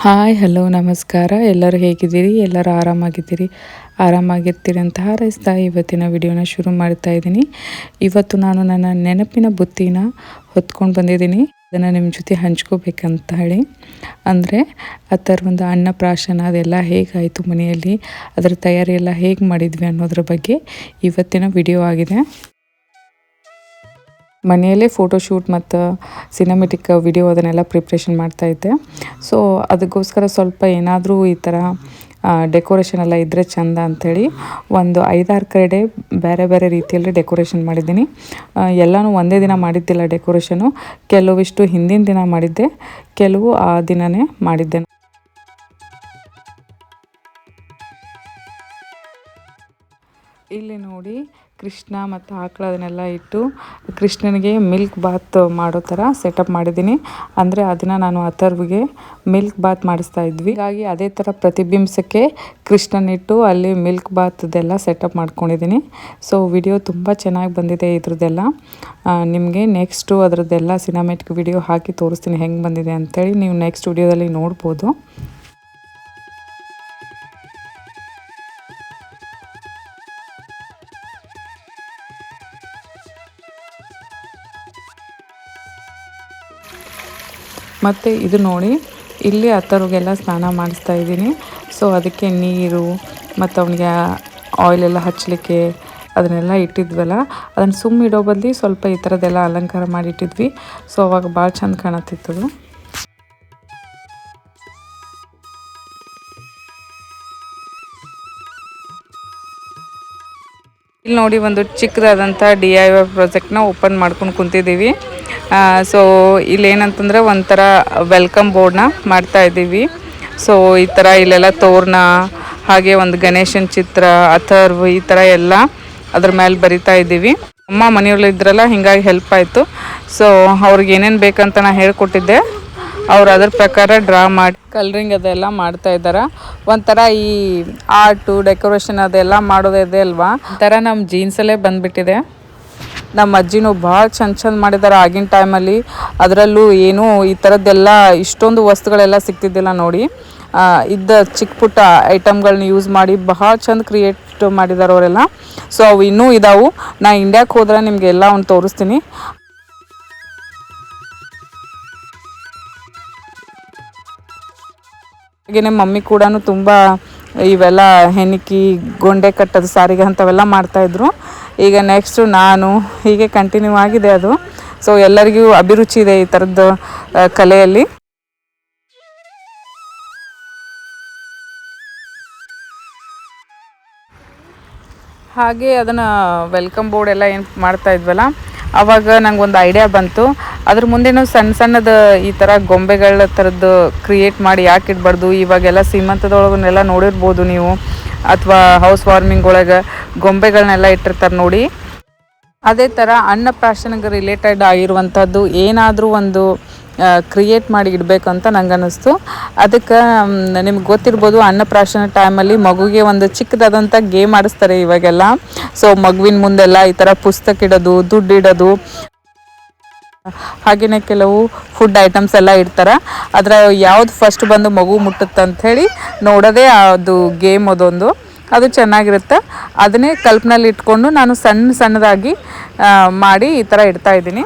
Hi hello ನಮಸ್ಕಾರ. ಎಲ್ಲರೂ ಹೇಗಿದ್ದೀರಿ? ಎಲ್ಲರೂ ಆರಾಮಾಗಿರ್ತೀರಿ ಅಂತ ಹಾರೈಸ್ತಾ ಇವತ್ತಿನ ವಿಡಿಯೋನ ಶುರು ಮಾಡ್ತಾ ಇದ್ದೀನಿ. ಇವತ್ತು ನಾನು ನನ್ನ ನೆನಪಿನ ಬುತ್ತಿನ ಹೊತ್ಕೊಂಡು ಬಂದಿದ್ದೀನಿ. ಅದನ್ನು ನಿಮ್ಮ ಜೊತೆ ಹಂಚ್ಕೋಬೇಕಂತ ಹೇಳಿ. ಅಂದರೆ ಆ ಥರ ಒಂದು ಅನ್ನಪ್ರಾಶನ ಅದೆಲ್ಲ ಹೇಗಾಯಿತು ಮನೆಯಲ್ಲಿ, ಅದರ ತಯಾರಿ ಎಲ್ಲ ಹೇಗೆ ಮಾಡಿದ್ವಿ ಅನ್ನೋದ್ರ ಬಗ್ಗೆ ಇವತ್ತಿನ ವಿಡಿಯೋ ಆಗಿದೆ. ಮನೆಯಲ್ಲೇ ಫೋಟೋಶೂಟ್ ಮತ್ತು ಸಿನಿಮೆಟಿಕ್ ವಿಡಿಯೋ ಅದನ್ನೆಲ್ಲ ಪ್ರಿಪ್ರೇಷನ್ ಮಾಡ್ತಾಯಿದ್ದೆ. ಸೊ ಅದಕ್ಕೋಸ್ಕರ ಸ್ವಲ್ಪ ಏನಾದರೂ ಈ ಥರ ಡೆಕೋರೇಷನ್ ಎಲ್ಲ ಇದ್ದರೆ ಚೆಂದ ಅಂಥೇಳಿ ಒಂದು 5-6 ಕಡೆ ಬೇರೆ ಬೇರೆ ರೀತಿಯಲ್ಲಿ ಡೆಕೋರೇಷನ್ ಮಾಡಿದ್ದೀನಿ. ಎಲ್ಲನೂ ಒಂದೇ ದಿನ ಮಾಡಿದ್ದಿಲ್ಲ ಡೆಕೋರೇಷನು. ಕೆಲವಿಷ್ಟು ಹಿಂದಿನ ದಿನ ಮಾಡಿದ್ದೆ, ಕೆಲವು ಆ ದಿನವೇ ಮಾಡಿದ್ದೆ. ಇಲ್ಲಿ ನೋಡಿ ಕೃಷ್ಣ ಮತ್ತು ಆಕಳ ಅದನ್ನೆಲ್ಲ ಇಟ್ಟು ಕೃಷ್ಣನಿಗೆ ಮಿಲ್ಕ್ ಬಾತ್ ಮಾಡೋ ಥರ ಸೆಟಪ್ ಮಾಡಿದ್ದೀನಿ. ಅಂದರೆ ಅದನ್ನು ನಾನು ಅಥರ್ವಿಗೆ ಮಿಲ್ಕ್ ಬಾತ್ ಮಾಡಿಸ್ತಾ ಇದ್ವಿ. ಹೀಗಾಗಿ ಅದೇ ಥರ ಪ್ರತಿಬಿಂಬಿಸೋಕ್ಕೆ ಕೃಷ್ಣನಿಟ್ಟು ಅಲ್ಲಿ ಮಿಲ್ಕ್ ಬಾತ್ದೆಲ್ಲ ಸೆಟಪ್ ಮಾಡ್ಕೊಂಡಿದ್ದೀನಿ. ಸೊ ವಿಡಿಯೋ ತುಂಬ ಚೆನ್ನಾಗಿ ಬಂದಿದೆ ಇದ್ರದ್ದೆಲ್ಲ. ನಿಮಗೆ ನೆಕ್ಸ್ಟು ಅದರದ್ದೆಲ್ಲ ಸಿನಿಮೆಟಿಕ್ ವಿಡಿಯೋ ಹಾಕಿ ತೋರಿಸ್ತೀನಿ ಹೆಂಗೆ ಬಂದಿದೆ ಅಂಥೇಳಿ. ನೀವು ನೆಕ್ಸ್ಟ್ ವಿಡಿಯೋದಲ್ಲಿ ನೋಡ್ಬೋದು. ಮತ್ತು ಇದು ನೋಡಿ, ಇಲ್ಲಿ ಅಥರ್ವಿಗೆಲ್ಲ ಸ್ನಾನ ಮಾಡಿಸ್ತಾ ಇದ್ದೀನಿ. ಸೊ ಅದಕ್ಕೆ ನೀರು ಮತ್ತು ಅವನಿಗೆ ಆಯಿಲೆಲ್ಲ ಹಚ್ಚಲಿಕ್ಕೆ ಅದನ್ನೆಲ್ಲ ಇಟ್ಟಿದ್ವಲ್ಲ, ಅದನ್ನು ಇಡೋ ಬದಲು ಸ್ವಲ್ಪ ಈ ಥರದ್ದೆಲ್ಲ ಅಲಂಕಾರ ಮಾಡಿಟ್ಟಿದ್ವಿ. ಸೊ ಅವಾಗ ಭಾಳ ಚಂದ ಕಾಣತ್ತಿತ್ತದು. ಇಲ್ಲಿ ನೋಡಿ, ಒಂದು ಚಿಕ್ಕದಾದಂಥ DIY ಪ್ರಾಜೆಕ್ಟ್ನ ಓಪನ್ ಮಾಡ್ಕೊಂಡು ಕುಂತಿದ್ದೀವಿ. ಸೊ ಇಲ್ಲೇನಂತಂದ್ರೆ ಒಂಥರ ವೆಲ್ಕಮ್ ಬೋರ್ಡ್ನ ಮಾಡ್ತಾಯಿದ್ದೀವಿ. ಸೊ ಈ ಥರ ಇಲ್ಲೆಲ್ಲ ತೋರಣ, ಹಾಗೆ ಒಂದು ಗಣೇಶನ ಚಿತ್ರ, ಅಥರ್ವ್ ಈ ಥರ ಎಲ್ಲ ಅದ್ರ ಮೇಲೆ ಬರಿತಾ ಇದ್ದೀವಿ. ಅಮ್ಮ ಮನೆಯವ್ರು ಇದ್ರಲ್ಲ, ಹೀಗಾಗಿ ಹೆಲ್ಪ್ ಆಯಿತು. ಸೊ ಅವ್ರಿಗೆ ಏನೇನು ಬೇಕಂತ ನಾನು ಹೇಳ್ಕೊಟ್ಟಿದ್ದೆ. ಅವ್ರು ಅದ್ರ ಪ್ರಕಾರ ಡ್ರಾ ಮಾಡಿ ಕಲರಿಂಗ್ ಅದೆಲ್ಲ ಮಾಡ್ತಾ ಇದ್ದಾರೆ. ಒಂಥರ ಈ ಆರ್ಟು ಡೆಕೋರೇಷನ್ ಅದೆಲ್ಲ ಮಾಡೋದಿದೆ ಅಲ್ವಾ, ಒಂಥರ ನಮ್ಮ ಜೀನ್ಸಲ್ಲೇ ಬಂದುಬಿಟ್ಟಿದೆ. ನಮ್ಮ ಅಜ್ಜಿನೂ ಭಾಳ ಚಂದ ಮಾಡಿದ್ದಾರೆ ಆಗಿನ ಟೈಮಲ್ಲಿ. ಅದರಲ್ಲೂ ಏನೂ ಈ ಥರದ್ದೆಲ್ಲ ಇಷ್ಟೊಂದು ವಸ್ತುಗಳೆಲ್ಲ ಸಿಗ್ತಿದ್ದಿಲ್ಲ ನೋಡಿ. ಇದ್ದ ಚಿಕ್ಕ ಪುಟ್ಟ ಐಟಮ್ಗಳನ್ನ ಯೂಸ್ ಮಾಡಿ ಭಾಳ ಚಂದ ಕ್ರಿಯೇಟ್ ಮಾಡಿದ್ದಾರೆ ಅವರೆಲ್ಲ. ಸೊ ಅವು ಇನ್ನೂ ಇದಾವೆ. ನಾ ಇಂಡ್ಯಾಕ್ಕೆ ಹೋದ್ರೆ ನಿಮಗೆ ಎಲ್ಲ ಒಂದು ತೋರಿಸ್ತೀನಿ. ಹಾಗೆಯೇ ಮಮ್ಮಿ ಕೂಡ ತುಂಬ ಇವೆಲ್ಲ ಹೆಣಿಕಿ, ಗೊಂಡೆ ಕಟ್ಟೋದು, ಸಾರಿಗೆ ಅಂಥವೆಲ್ಲ ಮಾಡ್ತಾಯಿದ್ರು. ಈಗ ನೆಕ್ಸ್ಟು ನಾನು, ಹೀಗೆ ಕಂಟಿನ್ಯೂ ಆಗಿದೆ ಅದು. ಸೊ ಎಲ್ಲರಿಗೂ ಅಭಿರುಚಿ ಇದೆ ಈ ಥರದ್ದು ಕಲೆಯಲ್ಲಿ. ಹಾಗೆ ಅದನ್ನು ವೆಲ್ಕಮ್ ಬೋರ್ಡ್ ಎಲ್ಲ ಏನು ಮಾಡ್ತಾ ಇದ್ವಲ್ಲ, ಆವಾಗ ನಂಗೆ ಒಂದು ಐಡಿಯಾ ಬಂತು. ಅದ್ರ ಮುಂದೆನೂ ಸಣ್ಣ ಸಣ್ಣದು ಈ ಥರ ಗೊಂಬೆಗಳ ಥರದ್ದು ಕ್ರಿಯೇಟ್ ಮಾಡಿ ಯಾಕೆ ಇಡಬಾರ್ದು. ಇವಾಗೆಲ್ಲ ಸೀಮಂತದೊಳಗನ್ನೆಲ್ಲ ನೋಡಿರ್ಬೋದು ನೀವು, ಅಥವಾ ಹೌಸ್ ವಾರ್ಮಿಂಗ್ ಒಳಗೆ ಗೊಂಬೆಗಳನ್ನೆಲ್ಲ ಇಟ್ಟಿರ್ತಾರೆ ನೋಡಿ. ಅದೇ ಥರ ಅನ್ನಪ್ರಾಶನಗೆ ರಿಲೇಟೆಡ್ ಆಗಿರುವಂಥದ್ದು ಏನಾದರೂ ಒಂದು ಕ್ರಿಯೇಟ್ ಮಾಡಿ ಇಡಬೇಕು ಅಂತ ನಂಗೆ ಅನ್ನಿಸ್ತು. ಅದಕ್ಕೆ ನಿಮ್ಗೆ ಗೊತ್ತಿರ್ಬೋದು, ಅನ್ನಪ್ರಾಶನ ಟೈಮಲ್ಲಿ ಮಗುಗೆ ಒಂದು ಚಿಕ್ಕದಾದಂಥ ಗೇಮ್ ಆಡಿಸ್ತಾರೆ ಇವಾಗೆಲ್ಲ. ಸೊ ಮಗುವಿನ ಮುಂದೆಲ್ಲ ಈ ಥರ ಪುಸ್ತಕ ಇಡೋದು, ದುಡ್ಡು ಇಡೋದು, ಹಾಗೆಯೇ ಕೆಲವು ಫುಡ್ ಐಟಮ್ಸ್ ಎಲ್ಲ ಇಡ್ತಾರೆ. ಅದರ ಯಾವ್ದು ಫಸ್ಟ್ ಬಂದು ಮಗು ಮುಟ್ಟುತ್ತೆ ಅಂಥೇಳಿ ನೋಡೋದೇ ಅದು ಗೇಮ್ ಅದೊಂದು. ಅದು ಚೆನ್ನಾಗಿರುತ್ತೆ. ಅದನ್ನೇ ಕಲ್ಪನೆಯಲ್ಲಿ ಇಟ್ಕೊಂಡು ನಾನು ಸಣ್ಣದಾಗಿ ಮಾಡಿ ಈ ಥರ ಇಡ್ತಾಯಿದ್ದೀನಿ.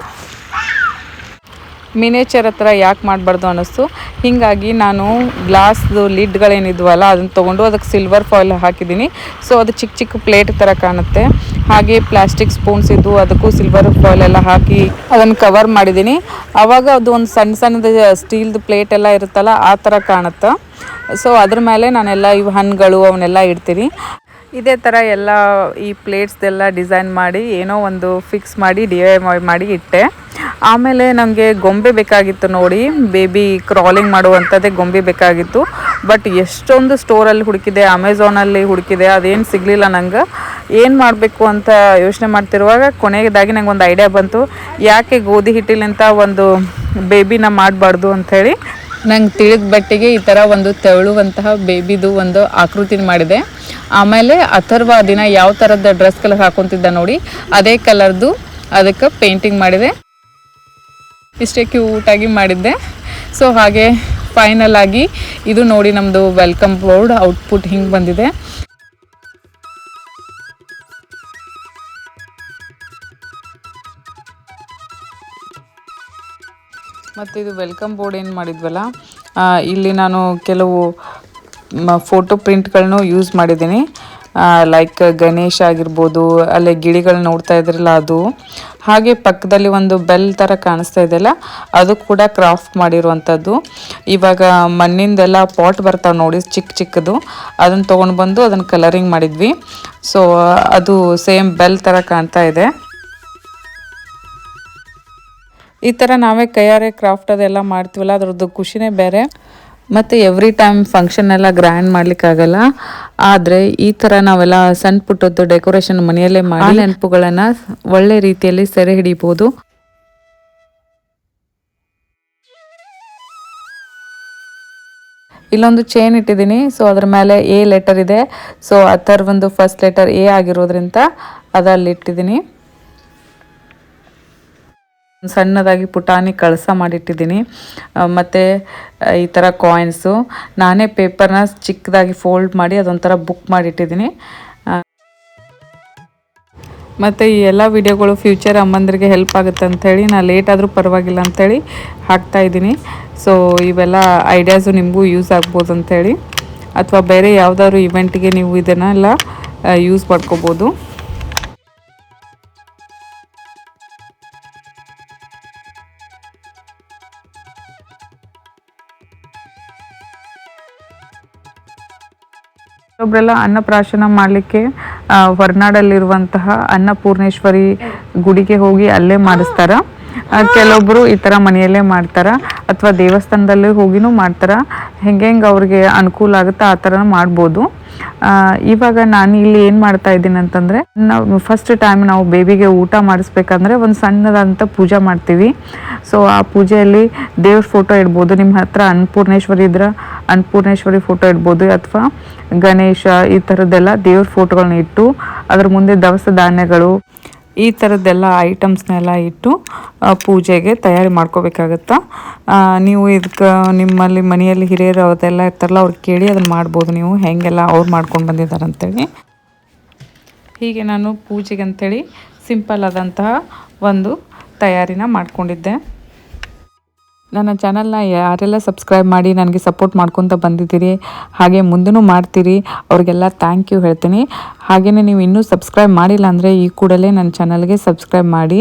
ಮಿನೇಚರ್ ಹತ್ರ ಯಾಕೆ ಮಾಡಬಾರ್ದು ಅನ್ನಿಸ್ತು. ಹೀಗಾಗಿ ನಾನು ಗ್ಲಾಸ್ದು ಲಿಡ್ಗಳೇನಿದ್ವಲ್ಲ ಅದನ್ನು ತೊಗೊಂಡು ಅದಕ್ಕೆ ಸಿಲ್ವರ್ ಫಾಯಿಲ್ ಹಾಕಿದ್ದೀನಿ. ಸೊ ಅದು ಚಿಕ್ಕ ಚಿಕ್ಕ ಪ್ಲೇಟ್ ಥರ ಕಾಣುತ್ತೆ. ಹಾಗೆ ಪ್ಲಾಸ್ಟಿಕ್ ಸ್ಪೂನ್ಸ್ ಇದ್ದು ಅದಕ್ಕೂ ಸಿಲ್ವರ್ ಫಾಯಿಲ್ ಎಲ್ಲ ಹಾಕಿ ಅದನ್ನು ಕವರ್ ಮಾಡಿದ್ದೀನಿ. ಆವಾಗ ಅದು ಒಂದು ಸಣ್ಣದು ಸ್ಟೀಲ್ದು ಪ್ಲೇಟ್ ಎಲ್ಲ ಇರುತ್ತಲ್ಲ, ಆ ಥರ ಕಾಣುತ್ತೆ. ಸೊ ಅದ್ರ ಮೇಲೆ ನಾನೆಲ್ಲ ಇವು ಹಣ್ಣುಗಳು ಅವನ್ನೆಲ್ಲ ಇಡ್ತೀನಿ. ಇದೇ ಥರ ಎಲ್ಲ ಈ ಪ್ಲೇಟ್ಸ್ದೆಲ್ಲ ಡಿಸೈನ್ ಮಾಡಿ ಏನೋ ಒಂದು ಫಿಕ್ಸ್ ಮಾಡಿ DIY ಮಾಡಿ ಇಟ್ಟೆ. ಆಮೇಲೆ ನನಗೆ ಗೊಂಬೆ ಬೇಕಾಗಿತ್ತು ನೋಡಿ, ಬೇಬಿ ಕ್ರಾಲಿಂಗ್ ಮಾಡುವಂಥದ್ದೇ ಗೊಂಬೆ ಬೇಕಾಗಿತ್ತು. ಬಟ್ ಎಷ್ಟೊಂದು ಸ್ಟೋರಲ್ಲಿ ಹುಡುಕಿದೆ, ಅಮೆಝಾನಲ್ಲಿ ಹುಡುಕಿದೆ, ಅದೇನು ಸಿಗಲಿಲ್ಲ ನಂಗೆ. ಏನು ಮಾಡಬೇಕು ಅಂತ ಯೋಚನೆ ಮಾಡ್ತಿರುವಾಗ ಕೊನೆಯದಾಗಿ ನಂಗೆ ಒಂದು ಐಡಿಯಾ ಬಂತು. ಯಾಕೆ ಗೋಧಿ ಹಿಟ್ಟಿಲಿಂದ ಒಂದು ಬೇಬಿನ ಮಾಡಬಾರ್ದು ಅಂಥೇಳಿ ನಂಗೆ ತಿಳಿದ ಬಟ್ಟೆಗೆ ಈ ಥರ ಒಂದು ತೆವಳುವಂತಹ ಬೇಬಿದು ಒಂದು ಆಕೃತಿನ ಮಾಡಿದೆ. ಆಮೇಲೆ ಅಥರ್ವ ದಿನ ಯಾವ ಥರದ ಡ್ರೆಸ್ ಕಲರ್ ಹಾಕೊತಿದ್ದ ನೋಡಿ, ಅದೇ ಕಲರ್ದು ಅದಕ್ಕೆ ಪೇಂಟಿಂಗ್ ಮಾಡಿದೆ. ಇಷ್ಟೇ ಕ್ಯೂಟಾಗಿ ಮಾಡಿದ್ದೆ. ಸೊ ಹಾಗೆ ಫೈನಲ್ ಆಗಿ ಇದು ನೋಡಿ ನಮ್ಮದು ವೆಲ್ಕಮ್ ಬೋರ್ಡ್ ಔಟ್ಪುಟ್ ಹಿಂಗೆ ಬಂದಿದೆ. ಮತ್ತು ಇದು ವೆಲ್ಕಮ್ ಬೋರ್ಡ್ ಏನು ಮಾಡಿದ್ವಲ್ಲ, ಇಲ್ಲಿ ನಾನು ಕೆಲವು ಫೋಟೋ ಪ್ರಿಂಟ್ಗಳನ್ನೂ ಯೂಸ್ ಮಾಡಿದ್ದೀನಿ. ಲೈಕ್ ಗಣೇಶ ಆಗಿರ್ಬೋದು, ಅಲ್ಲೇ ಗಿಳಿಗಳು ನೋಡ್ತಾ ಇದ್ರಲ್ಲ ಅದು, ಹಾಗೆ ಪಕ್ಕದಲ್ಲಿ ಒಂದು ಬೆಲ್ ಥರ ಕಾಣಿಸ್ತಾ ಇದೆಯಲ್ಲ ಅದು ಕೂಡ ಕ್ರಾಫ್ಟ್ ಮಾಡಿರುವಂಥದ್ದು. ಇವಾಗ ಮಣ್ಣಿಂದೆಲ್ಲ ಪಾಟ್ ಬರ್ತಾವೆ ನೋಡಿ ಚಿಕ್ಕ ಚಿಕ್ಕದು, ಅದನ್ನು ತೊಗೊಂಡು ಬಂದು ಅದನ್ನು ಕಲರಿಂಗ್ ಮಾಡಿದ್ವಿ. ಸೊ ಅದು ಸೇಮ್ ಬೆಲ್ ಥರ ಕಾಣ್ತಾ ಇದೆ. ಈ ಥರ ನಾವೇ ಕೈಯಾರೆ ಕ್ರಾಫ್ಟ್ ಅದೆಲ್ಲ ಮಾಡ್ತೀವಲ್ಲ ಅದ್ರದ್ದು ಖುಷಿನೇ ಬೇರೆ. ಮತ್ತು ಎವ್ರಿ ಟೈಮ್ ಫಂಕ್ಷನ್ ಎಲ್ಲ ಗ್ರ್ಯಾಂಡ್ ಮಾಡ್ಲಿಕ್ಕಾಗಲ್ಲ, ಆದರೆ ಈ ಥರ ನಾವೆಲ್ಲ ಸಣ್ಣ ಪುಟ್ಟದ್ದು ಡೆಕೋರೇಷನ್ ಮನೆಯಲ್ಲೇ ಮಾಡಿ ನೆನಪುಗಳನ್ನು ಒಳ್ಳೆ ರೀತಿಯಲ್ಲಿ ಸೆರೆ ಹಿಡಿಬೋದು. ಇಲ್ಲೊಂದು ಚೈನ್ ಇಟ್ಟಿದ್ದೀನಿ. ಸೊ ಅದ್ರ ಮೇಲೆ ಎ ಲೆಟರ್ ಇದೆ. ಸೊ ಅದರ ಒಂದು ಫಸ್ಟ್ ಲೆಟರ್ ಎ ಆಗಿರೋದ್ರಿಂದ ಅದಲ್ಲಿ ಇಟ್ಟಿದ್ದೀನಿ. ಸಣ್ಣದಾಗಿ ಪುಟಾಣಿ ಕಳಸ ಮಾಡಿಟ್ಟಿದ್ದೀನಿ. ಮತ್ತು ಈ ಥರ ಕಾಯಿನ್ಸು ನಾನೇ ಪೇಪರ್ನ ಚಿಕ್ಕದಾಗಿ ಫೋಲ್ಡ್ ಮಾಡಿ ಅದೊಂಥರ ಬುಕ್ ಮಾಡಿಟ್ಟಿದ್ದೀನಿ. ಮತ್ತು ಈ ಎಲ್ಲ ವಿಡಿಯೋಗಳು ಫ್ಯೂಚರ್ ಅಮ್ಮಂದ್ರಿಗೆ ಹೆಲ್ಪ್ ಆಗುತ್ತೆ ಅಂಥೇಳಿ ನಾನು ಲೇಟ್ ಆದರೂ ಪರವಾಗಿಲ್ಲ ಅಂಥೇಳಿ ಹಾಕ್ತಾಯಿದ್ದೀನಿ. ಸೊ ಇವೆಲ್ಲ ಐಡಿಯಾಸು ನಿಮಗೂ ಯೂಸ್ ಆಗ್ಬೋದು ಅಂಥೇಳಿ, ಅಥವಾ ಬೇರೆ ಯಾವುದಾದ್ರು ಇವೆಂಟಿಗೆ ನೀವು ಇದನ್ನೆಲ್ಲ ಯೂಸ್ ಮಾಡ್ಕೋಬೋದು. ಒಬ್ಬರೆಲ್ಲ ಅನ್ನಪ್ರಾಶನ ಮಾಡಲಿಕ್ಕೆ ಹೊರನಾಡಲ್ಲಿರುವಂತಹ ಅನ್ನಪೂರ್ಣೇಶ್ವರಿ ಗುಡಿಗೆ ಹೋಗಿ ಅಲ್ಲೇ ಮಾಡಿಸ್ತಾರೆ. ಕೆಲವೊಬ್ಬರು ಈ ಥರ ಮನೆಯಲ್ಲೇ ಮಾಡ್ತಾರೆ, ಅಥವಾ ದೇವಸ್ಥಾನದಲ್ಲೇ ಹೋಗಿನೂ ಮಾಡ್ತಾರೆ. ಹೆಂಗೆ ಅವ್ರಿಗೆ ಅನುಕೂಲ ಆಗುತ್ತೆ ಆ ಥರ ಮಾಡ್ಬೋದು. ಇವಾಗ ನಾನು ಇಲ್ಲಿ ಏನು ಮಾಡ್ತಾ ಇದ್ದೀನಿ ಅಂತಂದರೆ, ನಾವು ಫಸ್ಟ್ ಟೈಮ್ ನಾವು ಬೇಬಿಗೆ ಊಟ ಮಾಡಿಸ್ಬೇಕಂದ್ರೆ ಒಂದು ಸಣ್ಣದಂತ ಪೂಜೆ ಮಾಡ್ತೀವಿ. ಸೊ ಆ ಪೂಜೆಯಲ್ಲಿ ದೇವ್ರ ಫೋಟೋ ಇಡ್ಬೋದು. ನಿಮ್ಮ ಹತ್ರ ಅನ್ನಪೂರ್ಣೇಶ್ವರಿ ಇದ್ರೆ ಅನ್ನಪೂರ್ಣೇಶ್ವರಿ ಫೋಟೋ ಇಡ್ಬೋದು, ಅಥವಾ ಗಣೇಶ ಈ ಥರದ್ದೆಲ್ಲ ದೇವ್ರ ಫೋಟೋಗಳನ್ನ ಇಟ್ಟು ಅದ್ರ ಮುಂದೆ ದವಸ ಧಾನ್ಯಗಳು ಈ ಥರದ್ದೆಲ್ಲ ಐಟಮ್ಸ್ನೆಲ್ಲ ಇಟ್ಟು ಪೂಜೆಗೆ ತಯಾರಿ ಮಾಡ್ಕೋಬೇಕಾಗತ್ತೆ. ನೀವು ಇದಕ್ಕೆ ನಿಮ್ಮಲ್ಲಿ ಮನೆಯಲ್ಲಿ ಹಿರಿಯರು ಅದೆಲ್ಲ ಇರ್ತಾರಲ್ಲ ಅವ್ರಿಗೆ ಕೇಳಿ ಅದನ್ನು ಮಾಡ್ಬೋದು ನೀವು, ಹೇಗೆಲ್ಲ ಅವ್ರು ಮಾಡ್ಕೊಂಡು ಬಂದಿದ್ದಾರೆ ಅಂತೇಳಿ. ಹೀಗೆ ನಾನು ಪೂಜೆಗೆ ಅಂಥೇಳಿ ಸಿಂಪಲ್ ಆದಂತಹ ಒಂದು ತಯಾರಿನ ಮಾಡ್ಕೊಂಡಿದ್ದೆ. ನನ್ನ ಚಾನಲ್ನ ಯಾರೆಲ್ಲ ಸಬ್ಸ್ಕ್ರೈಬ್ ಮಾಡಿ ನನಗೆ ಸಪೋರ್ಟ್ ಮಾಡ್ಕೊತ ಬಂದಿದ್ದೀರಿ, ಹಾಗೆ ಮುಂದೂ ಮಾಡ್ತೀರಿ, ಅವ್ರಿಗೆಲ್ಲ ಥ್ಯಾಂಕ್ ಯು ಹೇಳ್ತೀನಿ. ಹಾಗೆಯೇ ನೀವು ಇನ್ನೂ ಸಬ್ಸ್ಕ್ರೈಬ್ ಮಾಡಿಲ್ಲ ಅಂದರೆ ಈ ಕೂಡಲೇ ನನ್ನ ಚಾನಲ್ಗೆ ಸಬ್ಸ್ಕ್ರೈಬ್ ಮಾಡಿ.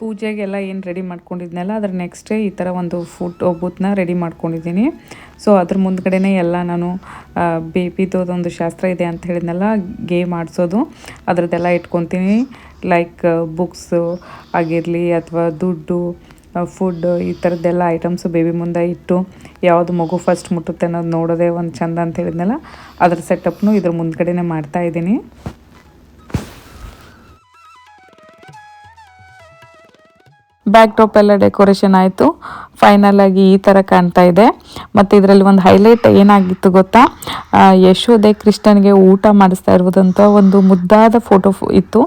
ಪೂಜೆಗೆಲ್ಲ ಏನು ರೆಡಿ ಮಾಡ್ಕೊಂಡಿದ್ನಲ್ಲ ಅದ್ರ ನೆಕ್ಸ್ಟೇ ಈ ಥರ ಒಂದು ಫೋಟೋ ಬೂತ್ನ ರೆಡಿ ಮಾಡ್ಕೊಂಡಿದ್ದೀನಿ. ಸೊ ಅದ್ರ ಮುಂದ್ಗಡೆನೇ ಎಲ್ಲ ನಾನು ಬೇಬಿದೊಂದು ಶಾಸ್ತ್ರ ಇದೆ ಅಂತ ಹೇಳಿದ್ನಲ್ಲ, ಗೇಮ್ ಆಡಿಸೋದು ಅದರದ್ದೆಲ್ಲ ಇಟ್ಕೊತೀನಿ. ಲೈಕ್ ಬುಕ್ಸು ಆಗಿರಲಿ ಅಥವಾ ದುಡ್ಡು, ಫುಡ್, ಈ ಥರದ್ದೆಲ್ಲ ಐಟಮ್ಸು ಬೇಬಿ ಮುಂದೆ ಇಟ್ಟು ಯಾವುದು ಮಗು ಫಸ್ಟ್ ಮುಟ್ಟುತ್ತೆ ಅನ್ನೋದು ನೋಡೋದೇ ಒಂದು ಚೆಂದ ಅಂತ ಹೇಳಿದ್ನಲ್ಲ, ಅದ್ರ ಸೆಟಪ್ನು ಇದ್ರ ಮುಂದ್ಗಡೆನೇ ಮಾಡ್ತಾಯಿದ್ದೀನಿ. ಬ್ಯಾಕ್ ಡ್ರಾಪ್ ಎಲ್ಲ ಡೆಕೋರೇಷನ್ ಆಯಿತು. ಫೈನಲ್ ಆಗಿ ಈ ಥರ ಕಾಣ್ತಾ ಇದೆ. ಮತ್ತು ಇದರಲ್ಲಿ ಒಂದು ಹೈಲೈಟ್ ಏನಾಗಿತ್ತು ಗೊತ್ತಾ, ಯಶೋದೆ ಕೃಷ್ಣನಿಗೆ ಊಟ ಮಾಡಿಸ್ತಾ ಇರೋದಂಥ ಒಂದು ಮುದ್ದಾದ ಫೋಟೋ ಇತ್ತು.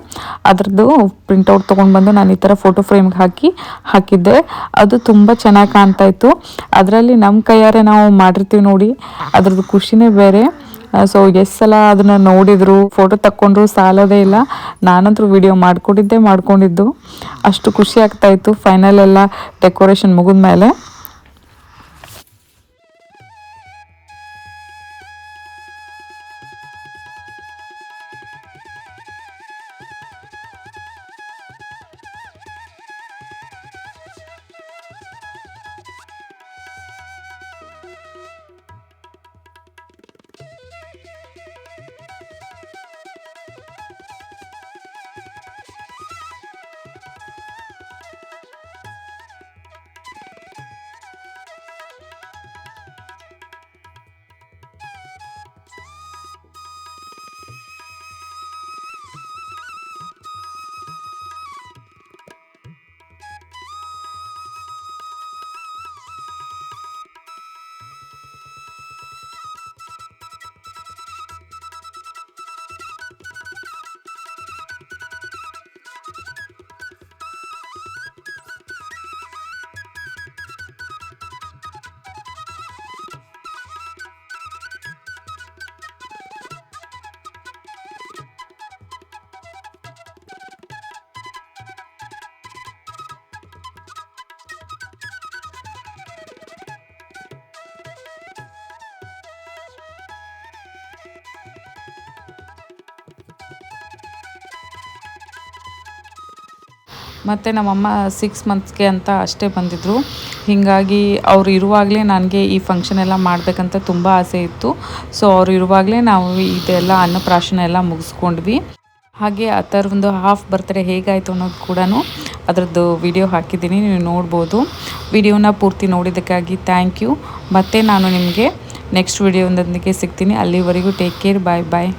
ಅದರದ್ದು ಪ್ರಿಂಟೌಟ್ ತೊಗೊಂಡು ಬಂದು ನಾನು ಈ ಥರ ಫೋಟೋ ಫ್ರೇಮ್ಗೆ ಹಾಕಿದ್ದೆ. ಅದು ತುಂಬ ಚೆನ್ನಾಗಿ ಕಾಣ್ತಾ ಇತ್ತು. ಅದರಲ್ಲಿ ನಮ್ಮ ಕೈಯಾರೆ ನಾವು ಮಾಡಿರ್ತೀವಿ ನೋಡಿ, ಅದ್ರದ್ದು ಖುಷಿನೇ ಬೇರೆ. ಸೊ ಎಷ್ಟು ಸಲ ಅದನ್ನು ನೋಡಿದ್ರು, ಫೋಟೋ ತಕ್ಕೊಂಡ್ರು ಸಾಲೋದೇ ಇಲ್ಲ. ನಾನಂತೂ ವಿಡಿಯೋ ಮಾಡ್ಕೊಂಡಿದ್ದು ಅಷ್ಟು ಖುಷಿ ಆಗ್ತಾಯಿತ್ತು ಫೈನಲ್ ಎಲ್ಲ ಡೆಕೋರೇಷನ್ ಮುಗಿದ್ಮೇಲೆ. ಮತ್ತು ನಮ್ಮಮ್ಮ 6 ಮಂತ್ಸ್ಗೆ ಅಂತ ಅಷ್ಟೇ ಬಂದಿದ್ದರು. ಹೀಗಾಗಿ ಅವ್ರು ಇರುವಾಗಲೇ ನನಗೆ ಈ ಫಂಕ್ಷನ್ ಎಲ್ಲ ಮಾಡಬೇಕಂತ ತುಂಬ ಆಸೆ ಇತ್ತು. ಸೊ ಅವ್ರು ಇರುವಾಗಲೇ ನಾವು ಇದೆಲ್ಲ ಅನ್ನಪ್ರಾಶನ ಎಲ್ಲ ಮುಗಿಸ್ಕೊಂಡ್ವಿ. ಹಾಗೆ ಆ ಥರ ಒಂದು ಹಾಫ್ ಬರ್ತ್ಡೇ ಹೇಗಾಯಿತು ಅನ್ನೋದು ಕೂಡ ಅದರದ್ದು ವಿಡಿಯೋ ಹಾಕಿದ್ದೀನಿ, ನೀವು ನೋಡ್ಬೋದು. ವಿಡಿಯೋನ ಪೂರ್ತಿ ನೋಡಿದ್ದಕ್ಕಾಗಿ ಥ್ಯಾಂಕ್ ಯು. ಮತ್ತು ನಾನು ನಿಮಗೆ ನೆಕ್ಸ್ಟ್ ವಿಡಿಯೋದೊಂದಿಗೆ ಸಿಗ್ತೀನಿ. ಅಲ್ಲಿವರೆಗೂ ಟೇಕ್ ಕೇರ್, ಬಾಯ್ ಬಾಯ್.